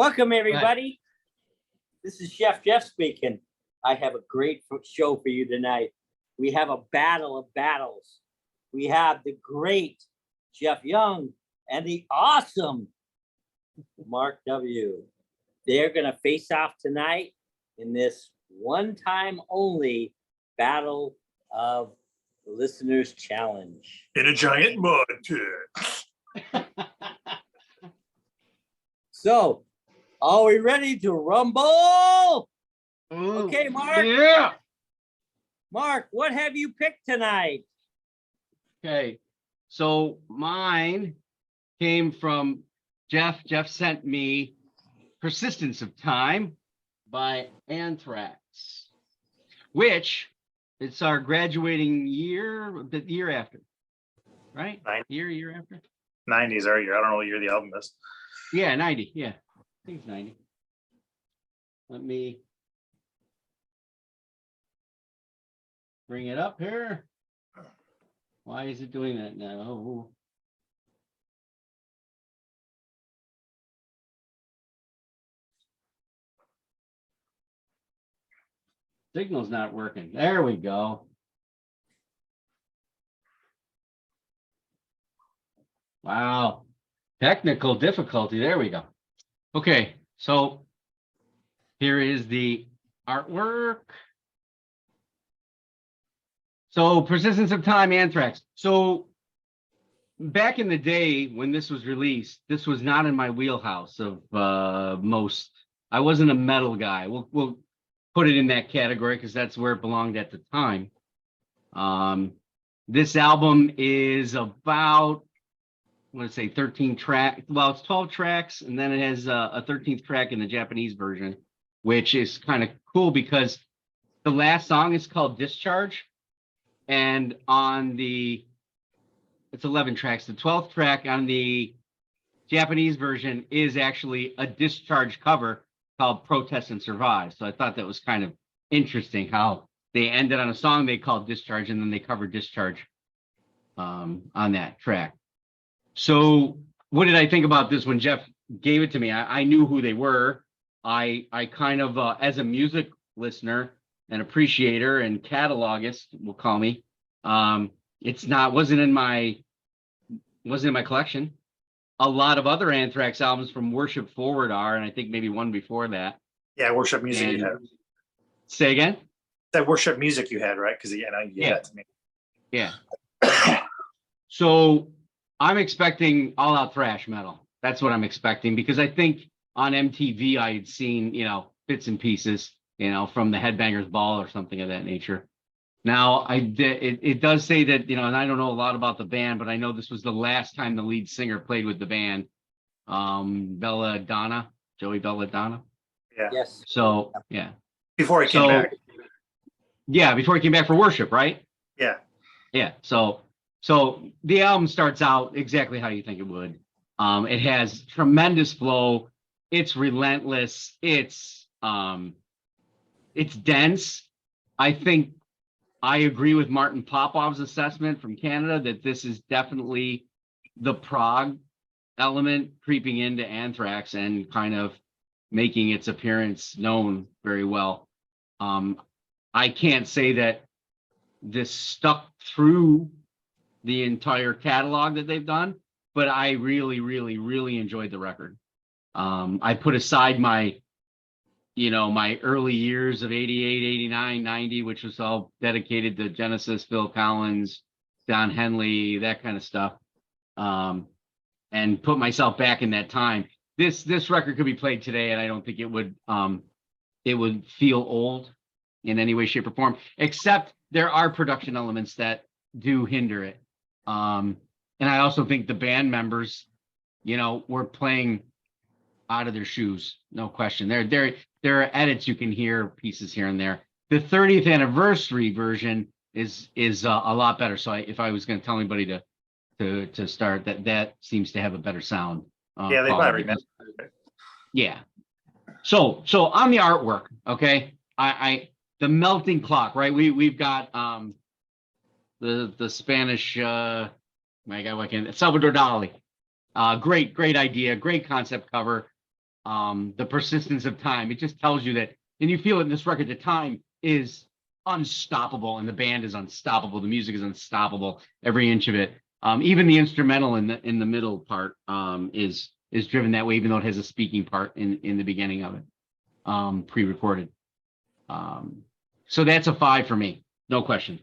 Welcome, everybody. This is Chef Jeff speaking. I have a great show for you tonight. We have a battle of battles. We have the great Jeff Young and the awesome Mark W. They're going to face off tonight in this one-time only battle of the listeners challenge. In a giant mud pit. So, are we ready to rumble? Okay, Mark. Yeah. Mark, what have you picked tonight? Okay. So mine came from Jeff. Jeff sent me Persistence of Time by Anthrax, which it's our graduating year, the year after, right? Year after. 90s our year. I don't know what year the album is. Yeah, 90. Yeah, I think it's 90. Let me bring it up here. Why is it doing that now? Oh. Signal's not working. There we go. Wow. Technical difficulty. There we go. Okay, so here is the artwork. So Persistence of Time, Anthrax. So back in the day when this was released, this was not in my wheelhouse of most. I wasn't a metal guy. We'll put it in that category because that's where it belonged at the time. This album is about, what did I say, 13 tracks. Well, it's 12 tracks, and then it has a 13th track in the Japanese version, which is kind of cool because the last song is called Discharge. And on it's 11 tracks. The 12th track on the Japanese version is actually a Discharge cover called Protest and Survive. So I thought that was kind of interesting how they ended on a song they called Discharge and then they covered Discharge on that track. So what did I think about this when Jeff gave it to me? I knew who they were. I kind of, as a music listener, an appreciator and catalogist, will call me. Wasn't in my collection. A lot of other Anthrax albums from Worship Forward are, and I think maybe one before that. Yeah, Worship Music you had. Say again? That Worship Music you had, right? Because you gave that to me. Yeah. So I'm expecting all-out thrash metal. That's what I'm expecting because I think on MTV I had seen, bits and pieces, from the Headbangers Ball or something of that nature. Now, it does say that, and I don't know a lot about the band, but I know this was the last time the lead singer played with the band, Joey Belladonna. Yeah. Yes. So, yeah. Before he came back. Yeah, before he came back for Worship, right? Yeah. Yeah. So the album starts out exactly how you think it would. It has tremendous flow. It's relentless. It's dense. I think I agree with Martin Popov's assessment from Canada that this is definitely the prog element creeping into Anthrax and kind of making its appearance known very well. I can't say that this stuck through the entire catalog that they've done, but I really, really, really enjoyed the record. I put aside my early years of 88, 89, 90, which was all dedicated to Genesis, Phil Collins, Don Henley, that kind of stuff, and put myself back in that time. This record could be played today, and I don't think it would feel old in any way, shape, or form, except there are production elements that do hinder it. And I also think the band members, were playing out of their shoes, no question. There are edits you can hear, pieces here and there. The 30th anniversary version is a lot better. So if I was going to tell anybody to start, that seems to have a better sound. Yeah, they probably remember. Yeah. So on the artwork, okay, the melting clock, right? We've got the Spanish my God, Salvador Dali. Great idea, great concept cover. the persistence of time. It just tells you that, and you feel it in this record. The time is unstoppable, and the band is unstoppable. The music is unstoppable, every inch of it. Even the instrumental in the middle part is driven that way, even though it has a speaking part in the beginning of it, pre-recorded. So that's a 5 for me, no question.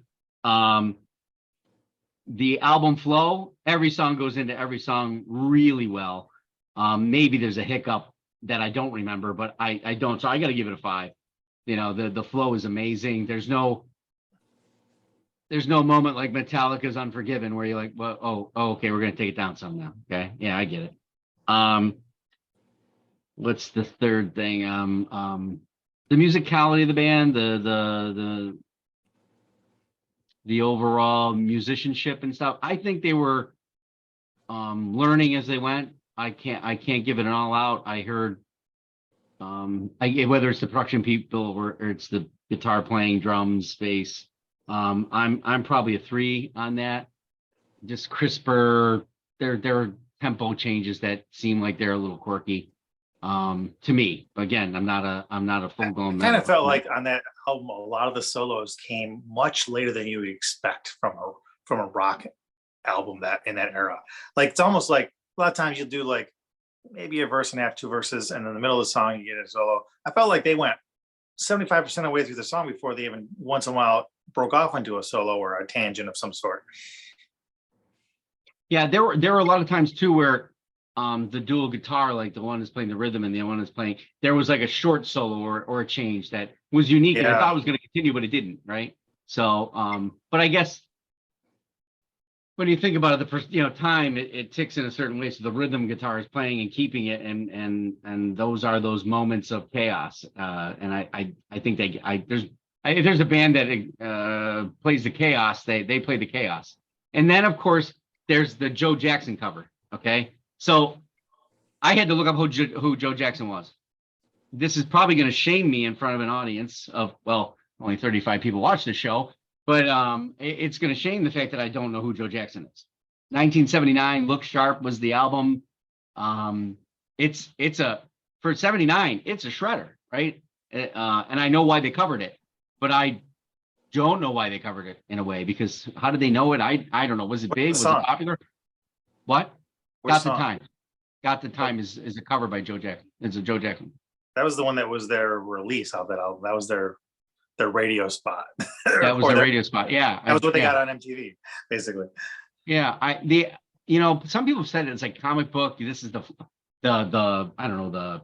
The album flow, every song goes into every song really well. Maybe there's a hiccup that I don't remember, but I don't. So I got to give it a 5. You know, the flow is amazing. There's no moment like Metallica's Unforgiven where you're like, well, okay, we're gonna take it down some now. Okay, yeah, I get it. What's the third thing? The musicality of the band, the overall musicianship and stuff. I think they were learning as they went. I can't give it an all out. I heard whether it's the production people or it's the guitar playing, drums, bass. I'm probably a 3 on that. Just crisper. There are tempo changes that seem like they're a little quirky to me. Again, I'm not a full blown. Kind of felt like on that album, a lot of the solos came much later than you would expect from a rock album that in that era. Like it's almost like a lot of times you'll do like maybe a verse and a half, 2 verses, and in the middle of the song you get a solo. I felt like they went 75% of the way through the song before they even once in a while broke off into a solo or a tangent of some sort. Yeah, there were a lot of times too where the dual guitar, like the one is playing the rhythm and the one is playing, there was like a short solo or a change that was unique and I thought it was going to continue, but it didn't, right? So, but I guess when you think about it, the first, time it ticks in a certain way. So the rhythm guitar is playing and keeping it, and those are those moments of chaos. And I think if there's a band that plays the chaos, they play the chaos. And then of course there's the Joe Jackson cover. Okay, so I had to look up who Joe Jackson was. This is probably going to shame me in front of an audience of, well, only 35 people watch the show. But it's going to shame the fact that I don't know who Joe Jackson is. 1979, Look Sharp was the album. It's for 79, it's a shredder, right? And I know why they covered it, but I don't know why they covered it in a way, because how did they know it? I don't know. Was it big? Was it popular? What? Got the Time. Got the Time is a cover by Joe Jackson. It's a Joe Jackson. That was the one that was their release of that album. That was their radio spot. That was the radio spot. Yeah. That was what they got on MTV, basically. Yeah. Some people said it's like comic book. This is the I don't know, the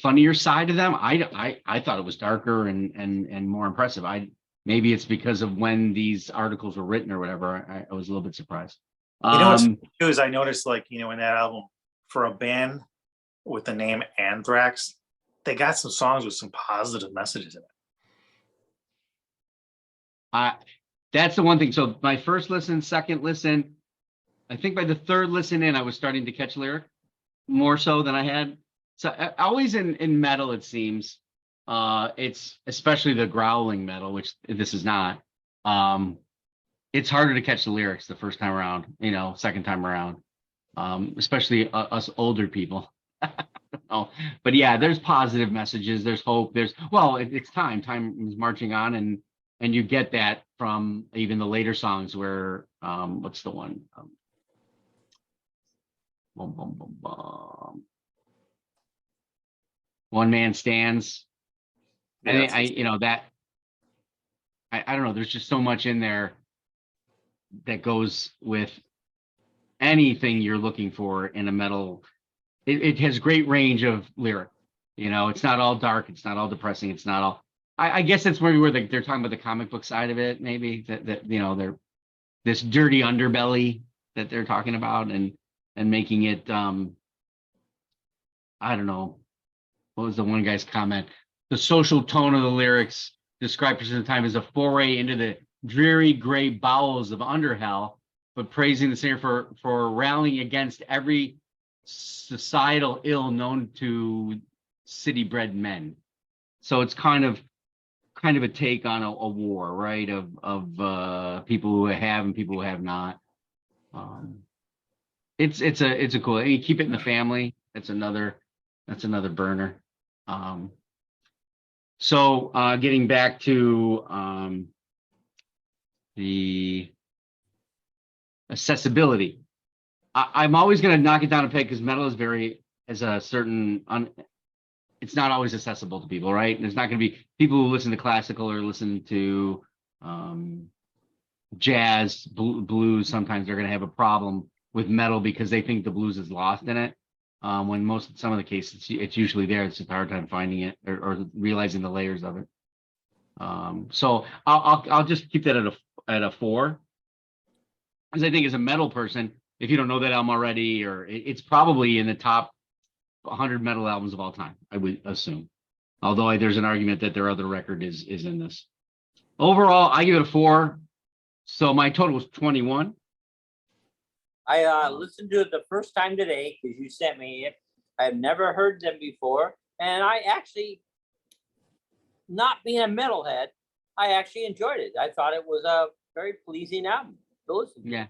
funnier side of them. I thought it was darker and more impressive. Maybe it's because of when these articles were written or whatever. I was a little bit surprised. What's funny too is I noticed, like, in that album, for a band with the name Anthrax, they got some songs with some positive messages in it. That's the one thing. So my first listen, second listen, I think by the third listen in, I was starting to catch lyric more so than I had. So always in metal, it seems, it's especially the growling metal, which this is not. It's harder to catch the lyrics the first time around, second time around, especially us older people. Oh, but yeah, there's positive messages. There's hope. It's time. Time is marching on, and you get that from even the later songs where, what's the one? One Man Stands. Yeah, I don't know. There's just so much in there that goes with anything you're looking for in a metal. It has great range of lyric. It's not all dark. It's not all depressing. It's not all. I guess that's maybe where they're talking about the comic book side of it. Maybe that they're this dirty underbelly that they're talking about and making it. I don't know. What was the one guy's comment? The social tone of the lyrics described at the time as a foray into the dreary gray bowels of underhell, but praising the singer for rallying against every societal ill known to city-bred men. So it's kind of a take on a war, right? Of people who have and people who have not. It's a cool. You keep it in the family. That's another burner. So getting back to the accessibility, I'm always going to knock it down a peg because metal has a certain it's not always accessible to people, right? And there's not going to be people who listen to classical or listen to jazz, blues. Sometimes they're going to have a problem with metal because they think the blues is lost in it. When some of the cases it's usually there. It's just a hard time finding it or realizing the layers of it. So I'll just keep that at a 4, because I think as a metal person, if you don't know that album already, or it's probably in the top 100 metal albums of all time, I would assume. Although there's an argument that their other record is in this. Overall, I give it a 4. So my total was 21. I listened to it the first time today because you sent me it. I've never heard them before. And I actually, not being a metalhead, I actually enjoyed it. I thought it was a very pleasing album to listen to. Yeah.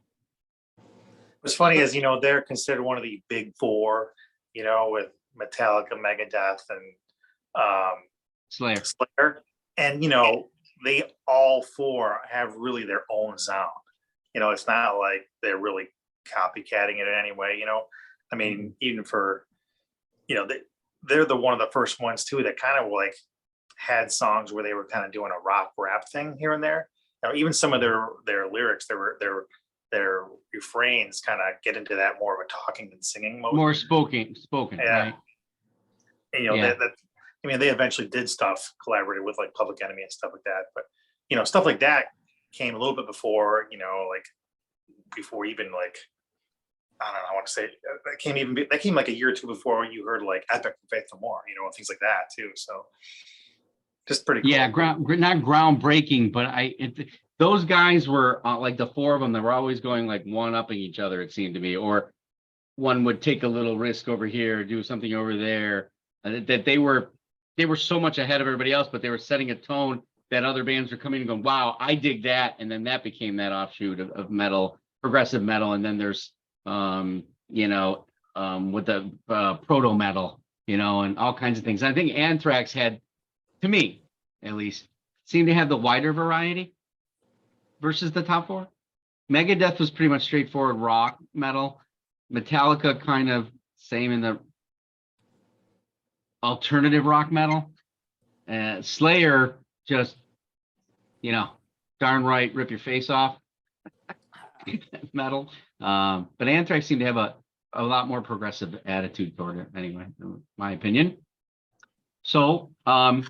What's funny is, they're considered one of the big 4, with Metallica, Megadeth, and Slayer. And, they all 4 have really their own sound. It's not like they're really copycatting it in any way, I mean, even for, they're one of the first ones too that kind of like had songs where they were kind of doing a rock rap thing here and there. Even some of their lyrics, their refrains kind of get into that more of a talking than singing mode. More spoken, yeah. Right? And, they eventually did stuff, collaborated with like Public Enemy and stuff like that. But, stuff like that came a little bit before, like before even like, I don't know, I want to say that came like a year or two before you heard like Epic from Faith No More, and things like that too. So just pretty cool. Yeah, not groundbreaking, but those guys were like the 4 of them that were always going like one-upping each other, it seemed to me, or one would take a little risk over here, do something over there. That they were so much ahead of everybody else, but they were setting a tone that other bands were coming and going, wow, I dig that. And then that became that offshoot of metal, progressive metal. And then there's, with the proto metal, and all kinds of things. I think Anthrax had, to me, at least, seemed to have the wider variety versus the top 4. Megadeth was pretty much straightforward rock metal. Metallica kind of same in the alternative rock metal. Slayer just, darn right, rip your face off metal. But Anthrax seemed to have a lot more progressive attitude toward it, anyway, in my opinion. So I'll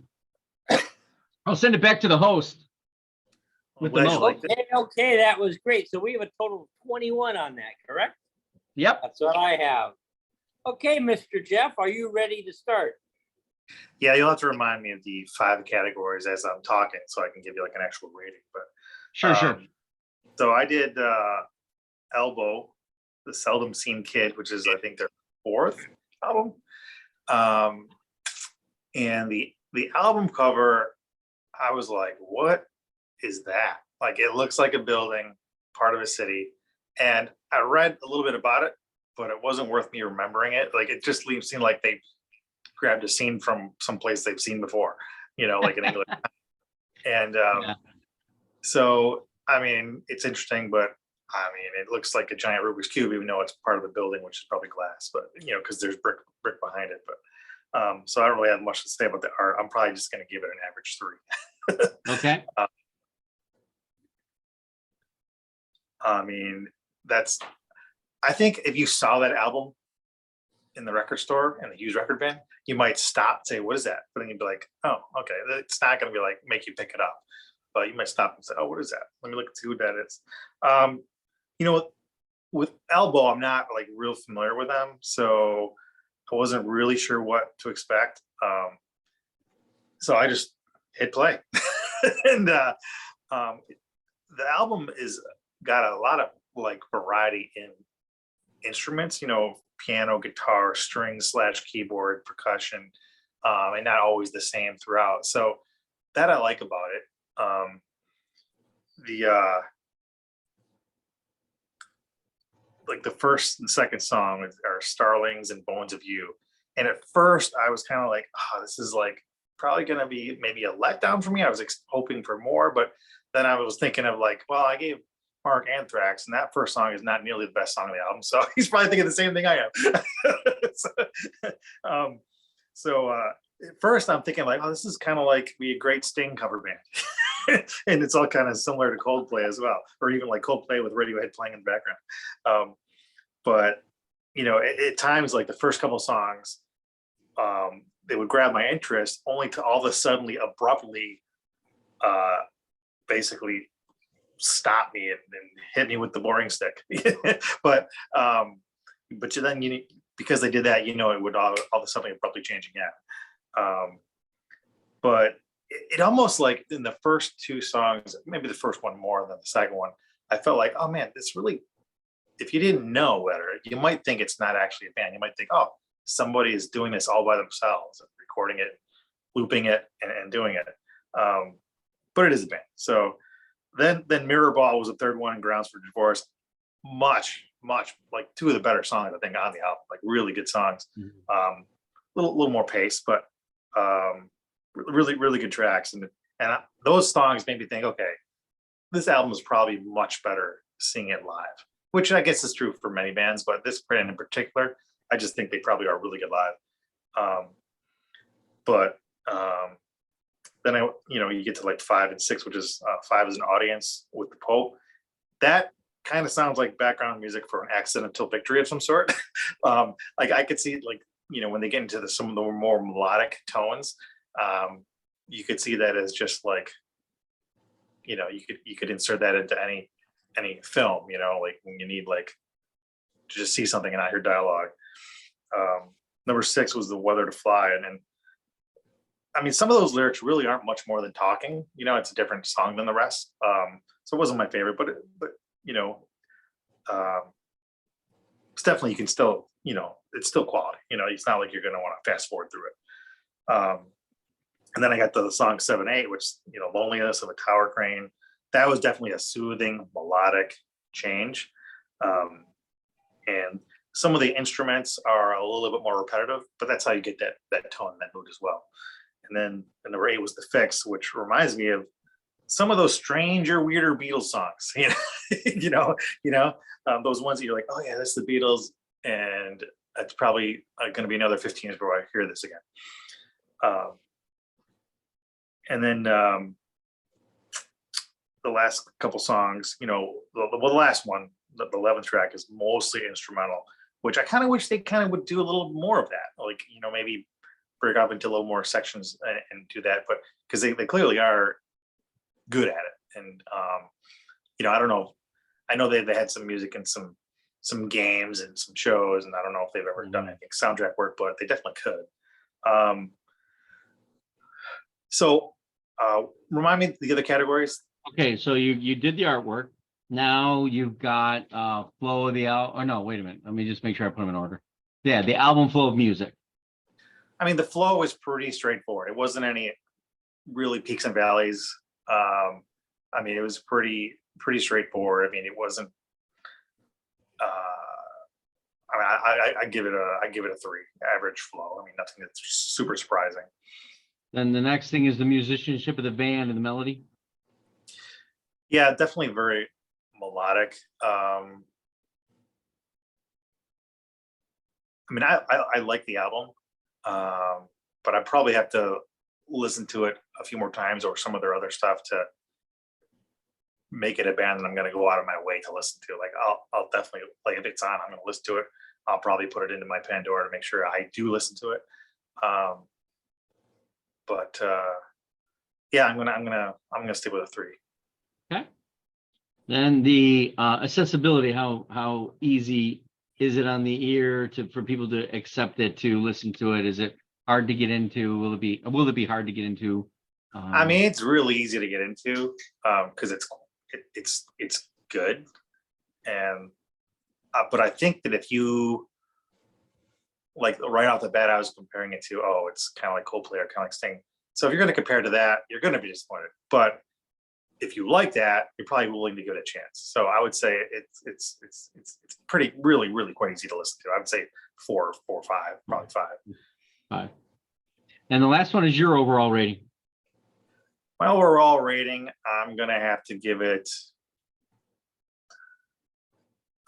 send it back to the host with the most. Okay, that was great. So we have a total of 21 on that, correct? Yep. That's what I have. Okay, Mr. Jeff, are you ready to start? Yeah, you'll have to remind me of the 5 categories as I'm talking so I can give you like an actual rating. But Sure. So I did Elbow, the Seldom Seen Kid, which is I think their 4th album. And the album cover, I was like, what is that? Like, it looks like a building, part of a city. And I read a little bit about it, but it wasn't worth me remembering it. Like, it just seemed like they grabbed a scene from someplace they've seen before, like in England. And so, I mean, it's interesting, but I mean, it looks like a giant Rubik's Cube, even though it's part of the building, which is probably glass, but, because there's brick behind it. But so I don't really have much to say about the art. I'm probably just going to give it an average 3. Okay. I mean, I think if you saw that album in the record store in the used record bin, you might stop and say, what is that? But then you'd be like, oh, okay. It's not going to be like, make you pick it up, but you might stop and say, oh, what is that? Let me look and see who that is. With Elbow, I'm not like real familiar with them. So I wasn't really sure what to expect. So I just hit play. And the album got a lot of like variety in instruments, piano, guitar, strings / keyboard, percussion, and not always the same throughout. So that I like about it. like the first and second song are Starlings and Bones of You. And at first I was kind of like, oh, this is like probably going to be maybe a letdown for me. I was hoping for more, but then I was thinking of like, well, I gave Mark Anthrax, and that first song is not nearly the best song on the album. So he's probably thinking the same thing I am. um, at first I'm thinking like, oh, this is kind of like be a great Sting cover band. And it's all kind of similar to Coldplay as well, or even like Coldplay with Radiohead playing in the background. But at times, like the first couple of songs, they would grab my interest, only to all of a sudden abruptly, basically stop me and hit me with the boring stick. but then because they did that, it would all of a sudden abruptly change again. But it almost like in the first two songs, maybe the first one more than the second one, I felt like, oh man, this really, if you didn't know better, you might think it's not actually a band. You might think, oh, somebody is doing this all by themselves, and recording it, looping it, and doing it. But it is a band. So then Mirrorball was the third one, Grounds for Divorce. Much like two of the better songs I think on the album, like really good songs. Mm-hmm. Little more pace, but really good tracks. And those songs made me think, okay, this album is probably much better seeing it live, which I guess is true for many bands, but this band in particular, I just think they probably are really good live. Then you get to like 5 and 6, which is 5 as an audience with the Pope. That kind of sounds like background music for an accidental victory of some sort. Like I could see like, when they get into some of the more melodic tones, you could see that as just like, you could insert that into any film, like when you need like to just see something and not hear dialogue. Number 6 was The Weather to Fly. And then, I mean, some of those lyrics really aren't much more than talking, it's a different song than the rest. So it wasn't my favorite, but it's definitely, you can still, it's still quality, it's not like you're going to want to fast forward through it. And then I got the song 7/8, which, Loneliness of a Tower Crane. That was definitely a soothing, melodic change. And some of the instruments are a little bit more repetitive, but that's how you get that tone, that mood as well. And then number 8 was The Fix, which reminds me of some of those stranger, weirder Beatles songs. Those ones that you're like, oh yeah, that's the Beatles, and it's probably going to be another 15 years before I hear this again. And then the last couple songs, the last one, the 11th track is mostly instrumental, which I kind of wish they kind of would do a little more of that. Like, maybe break up into a little more sections and do that, but because they clearly are good at it. And I don't know, I know they had some music and some games and some shows, and I don't know if they've ever done anything soundtrack work, but they definitely could. So remind me the other categories. Okay, so you did the artwork. Now you've got flow of the album. Oh no, wait a minute. Let me just make sure I put them in order. Yeah, the album flow of music. I mean, the flow was pretty straightforward. It wasn't any really peaks and valleys. I mean, it was pretty straightforward. I mean, it wasn't. I give it a 3 average flow. I mean, nothing that's super surprising. Then the next thing is the musicianship of the band and the melody. Yeah, definitely very melodic. I mean, I like the album, but I probably have to listen to it a few more times or some of their other stuff to make it a band that I'm going to go out of my way to listen to. Like, I'll definitely, like, if it's on, I'm going to listen to it. I'll probably put it into my Pandora to make sure I do listen to it. But yeah, I'm gonna stick with a 3. Okay. Then the accessibility. How easy is it on the ear for people to accept it, to listen to it? Is it hard to get into? Will it be hard to get into? I mean, it's really easy to get into because it's good, and but I think that if you, like, right off the bat, I was comparing it to, it's kind of like Coldplay or kind of like Sting. So if you're going to compare to that, you're going to be disappointed. But if you like that, you're probably willing to give it a chance. So I would say it's pretty really quite easy to listen to. I would say four or five, probably five. All right. And the last one is your overall rating. My overall rating, I'm gonna have to give it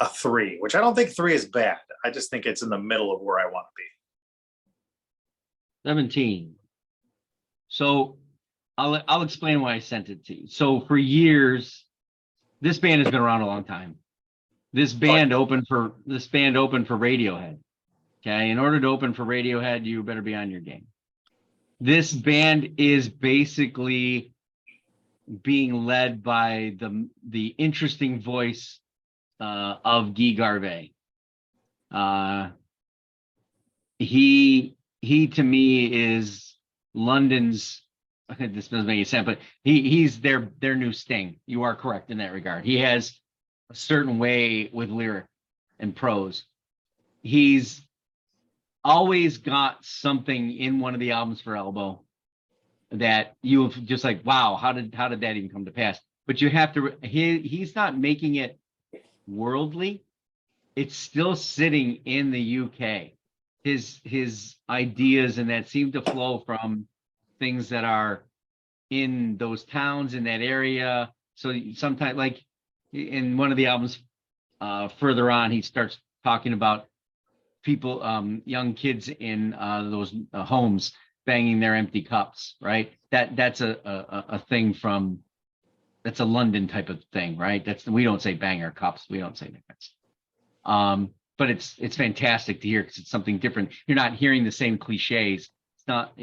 a 3, which I don't think 3 is bad. I just think it's in the middle of where I want to be. 17. So I'll explain why I sent it to you. So for years, this band has been around a long time. This band opened for Radiohead. Okay, in order to open for Radiohead, you better be on your game. This band is basically being led by the interesting voice of Guy Garvey. He to me is London's. This doesn't make any sense, but he's their new Sting. You are correct in that regard. He has a certain way with lyric and prose. He's always got something in one of the albums for Elbow that you've just like, wow, how did that even come to pass? But you have to. He's not making it worldly. It's still sitting in the UK. His ideas and that seem to flow from things that are in those towns in that area. So sometimes, like in one of the albums further on, he starts talking about people, young kids in those homes banging their empty cups, right? That's a thing from, that's a London type of thing, right? We don't say bang our cups, we don't say that. But it's fantastic to hear because it's something different. You're not hearing the same cliches. It's not,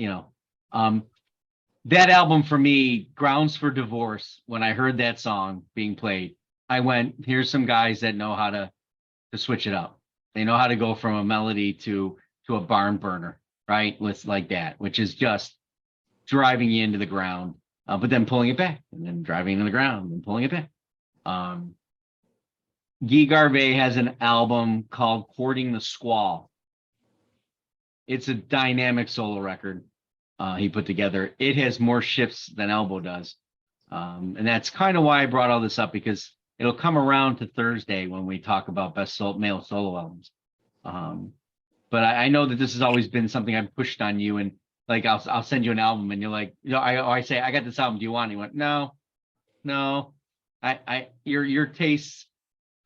that album for me, Grounds for Divorce, when I heard that song being played, I went, here's some guys that know how to switch it up. They know how to go from a melody to a barn burner, right? With like that, which is just driving you into the ground, but then pulling it back and then driving into the ground and pulling it back. Guy Garvey has an album called Courting the Squall. It's a dynamic solo record he put together. It has more shifts than Elbow does. And that's kind of why I brought all this up, because it'll come around to Thursday when we talk about best male solo albums. But I know that this has always been something I've pushed on you, and like I'll send you an album and you're like, I say, I got this album, do you want it? You went, no, your tastes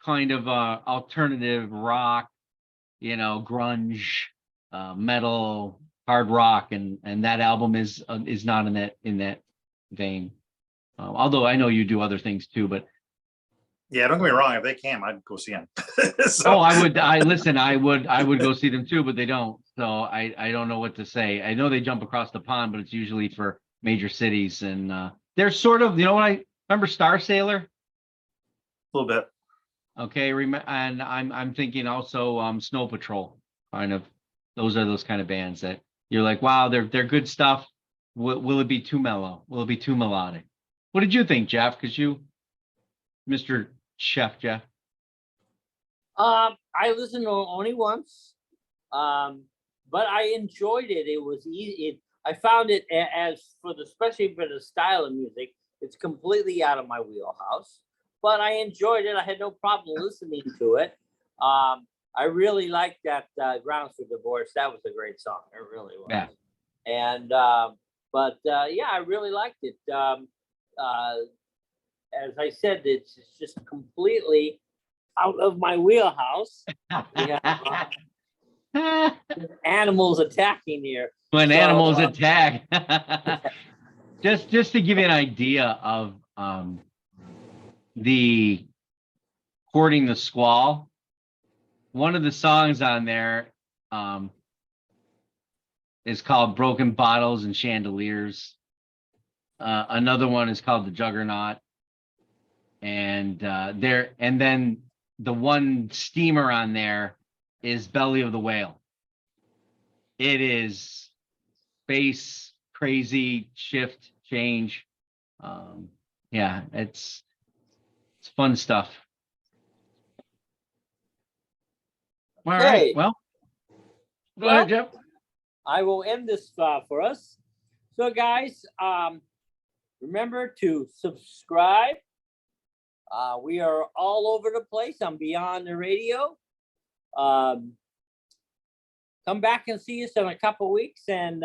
kind of alternative rock, grunge, metal, hard rock, and that album is not in that vein. Although I know you do other things too, but yeah, don't get me wrong. If they came, I'd go see them. So. Oh, I would go see them too, but they don't. So I don't know what to say. I know they jump across the pond, but it's usually for major cities, and they're sort of, what I remember, Star Sailor. A little bit. Okay, and I'm thinking also Snow Patrol, kind of. Those are those kind of bands that you're like, wow, they're good stuff. Will it be too mellow? Will it be too melodic? What did you think, Jeff? Because you, Mr. Chef Jeff. I listened to it only once, but I enjoyed it. It was easy. I found it especially for the style of music, it's completely out of my wheelhouse. But I enjoyed it. I had no problem listening to it. I really liked that Grounds for Divorce. That was a great song. It really was. Yeah. And yeah, I really liked it. As I said, it's just completely out of my wheelhouse. We have animals attacking here. When animals attack. just to give you an idea of the Courting the Squall, one of the songs on there is called Broken Bottles and Chandeliers. Another one is called The Juggernaut. And then the one steamer on there is Belly of the Whale. It is bass, crazy, shift, change. Yeah, it's fun stuff. All right. Well, go ahead, Jeff. I will end this for us. So, guys, Remember to subscribe. We are all over the place on Beyond the Radio. Come back and see us in a couple weeks, and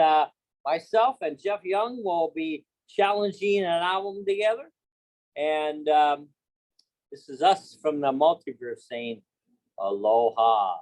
myself and Jeff Young will be challenging an album together. And this is us from the multiverse saying aloha.